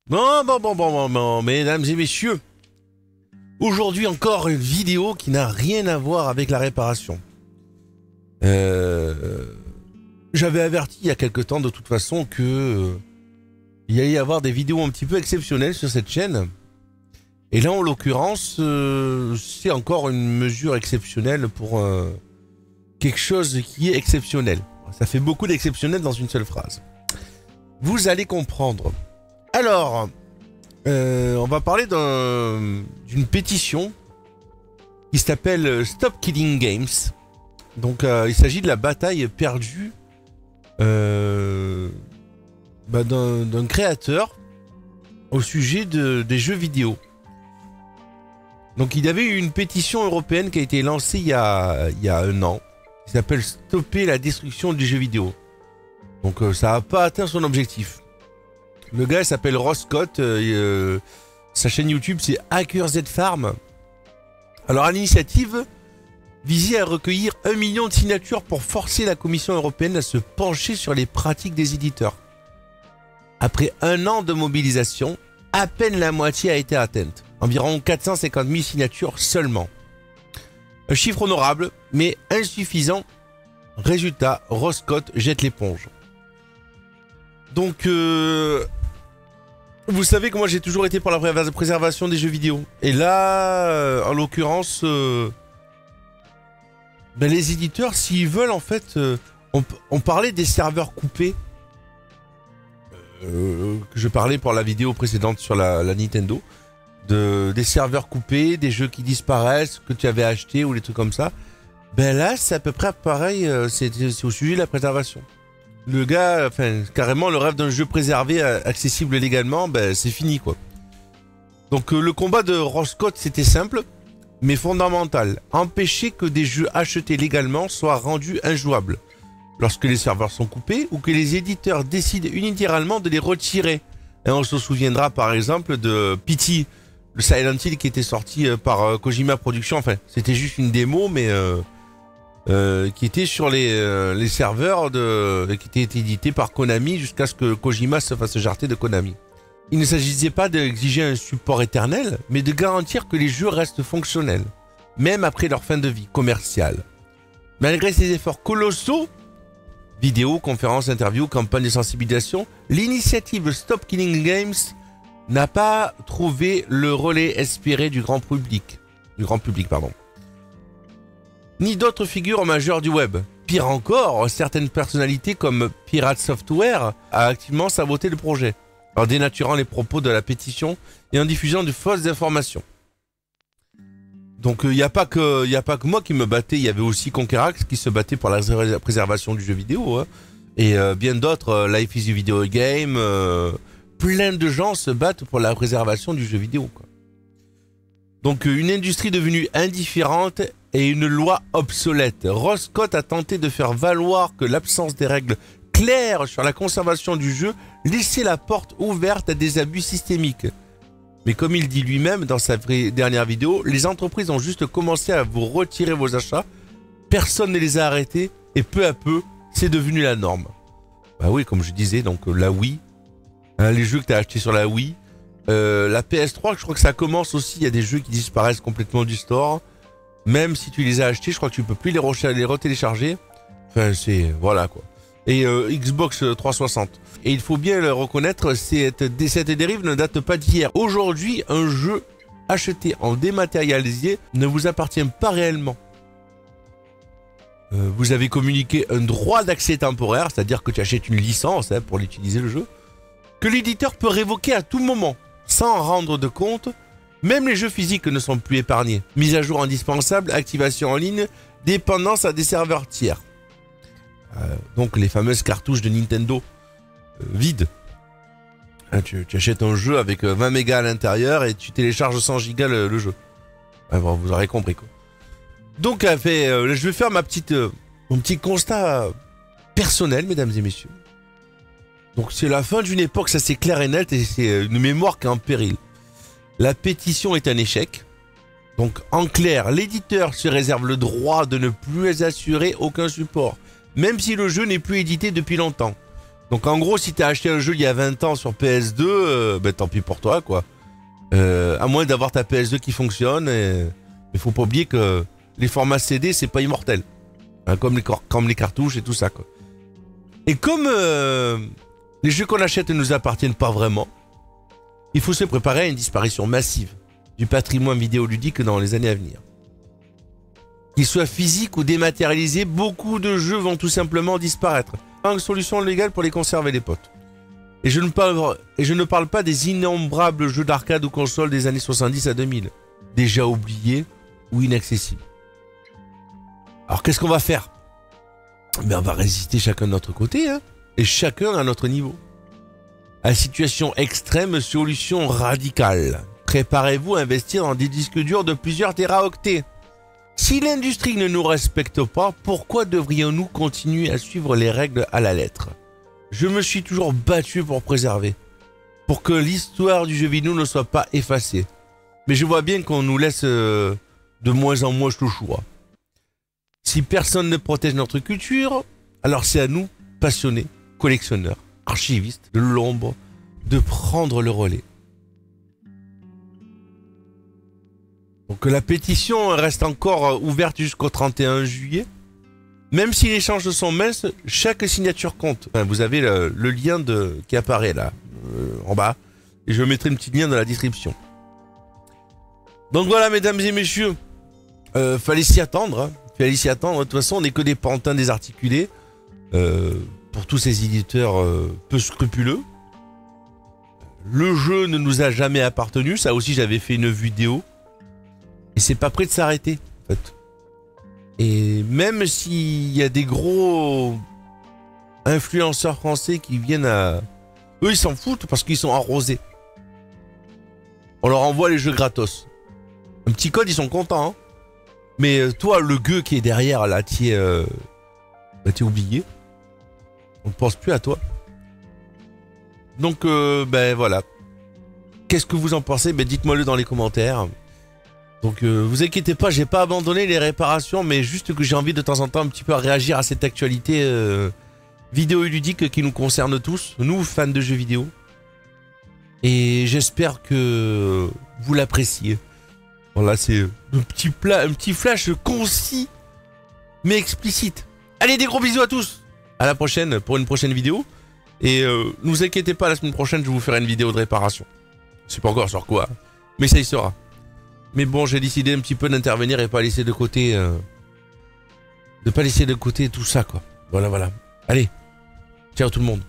Bon, mesdames et messieurs, aujourd'hui encore une vidéo qui n'a rien à voir avec la réparation. J'avais averti il y a quelque temps de toute façon que il allait y avoir des vidéos un petit peu exceptionnelles sur cette chaîne. Et là, en l'occurrence, c'est encore une mesure exceptionnelle pour quelque chose qui est exceptionnel. Ça fait beaucoup d'exceptionnel dans une seule phrase. Vous allez comprendre. Alors, on va parler d'une pétition qui s'appelle Stop Killing Games. Donc, il s'agit de la bataille perdue d'un créateur au sujet des jeux vidéo. Donc, il y avait eu une pétition européenne qui a été lancée il y a un an, qui s'appelle Stopper la destruction des jeux vidéo. Donc, ça n'a pas atteint son objectif. Le gars s'appelle Ross Scott, sa chaîne YouTube c'est Hacker Z Farm. Alors à l'initiative visait à recueillir 1 million de signatures pour forcer la Commission européenne à se pencher sur les pratiques des éditeurs. Après un an de mobilisation, à peine la moitié a été atteinte. Environ 450 000 signatures seulement. Un chiffre honorable, mais insuffisant. Résultat, Ross Scott jette l'éponge. Donc, vous savez que moi j'ai toujours été pour la préservation des jeux vidéo. Et là, en l'occurrence, les éditeurs, s'ils veulent en fait, on parlait des serveurs coupés. Que je parlais pour la vidéo précédente sur la Nintendo. Des serveurs coupés, des jeux qui disparaissent, que tu avais acheté ou des trucs comme ça. Ben là, c'est à peu près pareil, c'est au sujet de la préservation. Le gars, enfin, carrément, le rêve d'un jeu préservé, accessible légalement, ben, c'est fini, quoi. Donc, le combat de Ross Scott, c'était simple, mais fondamental. Empêcher que des jeux achetés légalement soient rendus injouables. Lorsque les serveurs sont coupés, ou que les éditeurs décident unilatéralement de les retirer. Et on se souviendra, par exemple, de Pity, le Silent Hill qui était sorti par Kojima Productions. Enfin, c'était juste une démo, mais... qui était sur les serveurs qui étaient édités par Konami jusqu'à ce que Kojima se fasse jarter de Konami. Il ne s'agissait pas d'exiger un support éternel, mais de garantir que les jeux restent fonctionnels, même après leur fin de vie commerciale. Malgré ces efforts colossaux, vidéos, conférences, interviews, campagnes de sensibilisation, l'initiative Stop Killing Games n'a pas trouvé le relais espéré du grand public. Ni d'autres figures majeures du web. Pire encore, certaines personnalités comme Pirate Software a activement saboté le projet, en dénaturant les propos de la pétition et en diffusant de fausses informations. Donc il n'y a pas que moi qui me battais, il y avait aussi Conquerax qui se battait pour la préservation du jeu vidéo, hein. Et bien d'autres, Life is a Video Game, plein de gens se battent pour la préservation du jeu vidéo, quoi. Donc une industrie devenue indifférente et une loi obsolète. Ross Scott a tenté de faire valoir que l'absence des règles claires sur la conservation du jeu laissait la porte ouverte à des abus systémiques. Mais comme il dit lui-même dans sa dernière vidéo, les entreprises ont juste commencé à vous retirer vos achats, personne ne les a arrêtés et peu à peu, c'est devenu la norme. Bah oui, comme je disais, donc la Wii, hein, les jeux que tu as achetés sur la Wii, la PS3, je crois que ça commence aussi, il y a des jeux qui disparaissent complètement du store. Même si tu les as achetés, je crois que tu peux plus les retélécharger. Enfin, c'est... voilà, quoi. Et Xbox 360. Et il faut bien le reconnaître, cette dérive ne date pas d'hier. Aujourd'hui, un jeu acheté en dématérialisé ne vous appartient pas réellement. Vous avez communiqué un droit d'accès temporaire, c'est-à-dire que tu achètes une licence, hein, pour l'utiliser le jeu, que l'éditeur peut révoquer à tout moment, sans rendre de compte. Même les jeux physiques ne sont plus épargnés. Mise à jour indispensable, activation en ligne, dépendance à des serveurs tiers. Donc les fameuses cartouches de Nintendo vides. Hein, tu achètes un jeu avec 20 mégas à l'intérieur et tu télécharges 100 gigas le jeu. Bon, vous aurez compris, quoi. Donc je vais faire mon petit constat personnel, mesdames et messieurs. Donc c'est la fin d'une époque, ça c'est clair et net, et c'est une mémoire qui est en péril. La pétition est un échec. Donc, en clair, l'éditeur se réserve le droit de ne plus assurer aucun support, même si le jeu n'est plus édité depuis longtemps. Donc en gros, si t'as acheté un jeu il y a 20 ans sur PS2, ben tant pis pour toi, quoi. À moins d'avoir ta PS2 qui fonctionne, mais faut pas oublier que les formats CD, c'est pas immortel. Hein, comme les cartouches et tout ça, quoi. Et comme les jeux qu'on achète ne nous appartiennent pas vraiment, il faut se préparer à une disparition massive du patrimoine vidéoludique dans les années à venir. Qu'ils soient physiques ou dématérialisés, beaucoup de jeux vont tout simplement disparaître. Une solution légale pour les conserver, les potes. Et je ne parle pas des innombrables jeux d'arcade ou consoles des années 70 à 2000, déjà oubliés ou inaccessibles. Alors qu'est-ce qu'on va faire? Ben, on va résister chacun de notre côté, hein, et chacun à notre niveau. À situation extrême, solution radicale. Préparez-vous à investir dans des disques durs de plusieurs téraoctets. Si l'industrie ne nous respecte pas, pourquoi devrions-nous continuer à suivre les règles à la lettre? Je me suis toujours battu pour préserver, pour que l'histoire du jeu vidéo ne soit pas effacée. Mais je vois bien qu'on nous laisse de moins en moins chouchou. Si personne ne protège notre culture, alors c'est à nous, passionnés, collectionneurs, archivistes de l'ombre, de prendre le relais. Donc la pétition reste encore ouverte jusqu'au 31 juillet. Même si les échanges sont minces, chaque signature compte. Enfin, vous avez le lien qui apparaît là, en bas. Et je mettrai un petit lien dans la description. Donc voilà, mesdames et messieurs. Fallait s'y attendre. Hein. Fallait s'y attendre. De toute façon, on n'est que des pantins désarticulés. Pour tous ces éditeurs peu scrupuleux. Le jeu ne nous a jamais appartenu. Ça aussi, j'avais fait une vidéo. Et c'est pas prêt de s'arrêter, en fait. Et même s'il y a des gros influenceurs français qui viennent à... Eux, ils s'en foutent parce qu'ils sont arrosés. On leur envoie les jeux gratos. Un petit code, ils sont contents. Hein. Mais toi, le gueux qui est derrière, là, t'es oublié. On ne pense plus à toi. Donc, ben voilà. Qu'est-ce que vous en pensez? Ben dites-moi-le dans les commentaires. Donc vous inquiétez pas, j'ai pas abandonné les réparations, mais juste que j'ai envie de temps en temps un petit peu à réagir à cette actualité vidéo et ludique qui nous concerne tous, nous fans de jeux vidéo. Et j'espère que vous l'appréciez. Voilà, c'est un petit flash concis mais explicite. Allez, des gros bisous à tous. À la prochaine pour une prochaine vidéo. Et ne vous inquiétez pas, la semaine prochaine je vous ferai une vidéo de réparation. Je sais pas encore sur quoi, mais ça y sera. Mais bon, j'ai décidé un petit peu d'intervenir et pas laisser de côté... de pas laisser de côté tout ça, quoi. Voilà, voilà. Allez, ciao tout le monde.